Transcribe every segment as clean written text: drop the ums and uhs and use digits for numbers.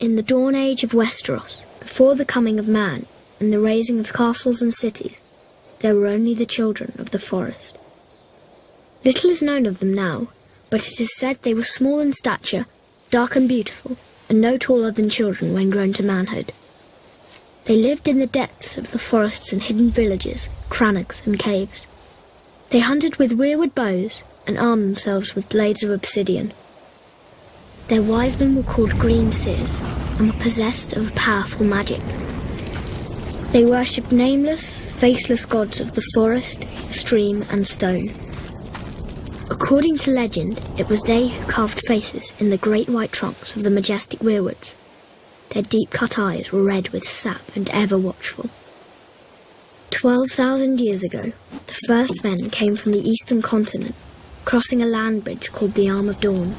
In the dawn age of Westeros, before the coming of man and the raising of castles and cities, there were only the children of the forest. Little is known of them now, but it is said they were small in stature, dark and beautiful, and no taller than children when grown to manhood. They lived in the depths of the forests and hidden villages, crannogs and caves. They hunted with weirwood bows and armed themselves with blades of obsidian. Their wise men were called green seers and were possessed of powerful magic. They worshipped nameless, faceless gods of the forest, stream and stone. According to legend, it was they who carved faces in the great white trunks of the majestic weirwoods. Their deep-cut eyes were red with sap and ever watchful. 12,000 years ago, the first men came from the eastern continent, crossing a land bridge called the Arm of Dawn.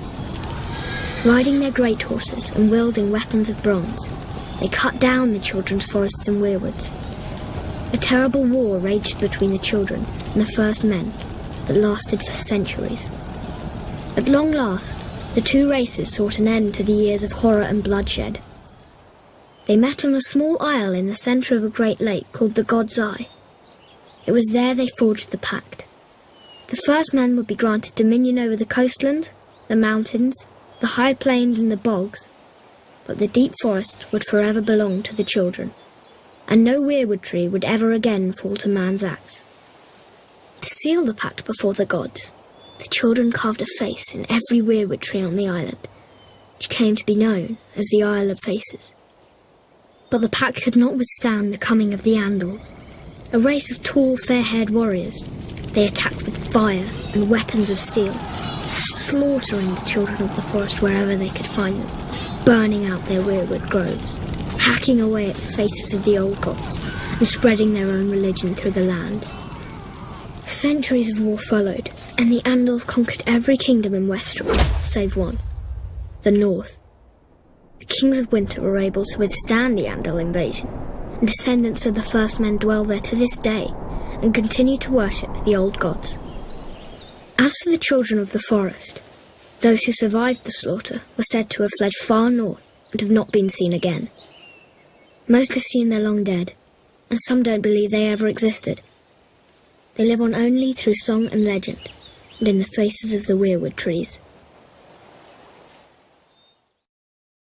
Riding their great horses and wielding weapons of bronze, they cut down the children's forests and weirwoods. A terrible war raged between the children and the first men that lasted for centuries. At long last, the two races sought an end to the years of horror and bloodshed. They met on a small isle in the centre of a great lake called the God's Eye. It was there they forged the pact. The first men would be granted dominion over the coastland, the mountains, the high plains and the bogs, but the deep forest would forever belong to the children, and no weirwood tree would ever again fall to man's axe. To seal the pact before the gods, the children carved a face in every weirwood tree on the island, which came to be known as the Isle of Faces. But the pact could not withstand the coming of the Andals, a race of tall, fair-haired warriors. They attacked with fire and weapons of steel, slaughtering the children of the forest wherever they could find them, burning out their weirwood groves, hacking away at the faces of the old gods, and spreading their own religion through the land. Centuries of war followed, and the Andals conquered every kingdom in Westeros, save one, the North. The kings of winter were able to withstand the Andal invasion, and descendants of the first men dwell there to this day, and continue to worship the old gods. As for the children of the forest, those who survived the slaughter were said to have fled far north and have not been seen again. Most assume they're long dead, and some don't believe they ever existed. They live on only through song and legend, and in the faces of the weirwood trees.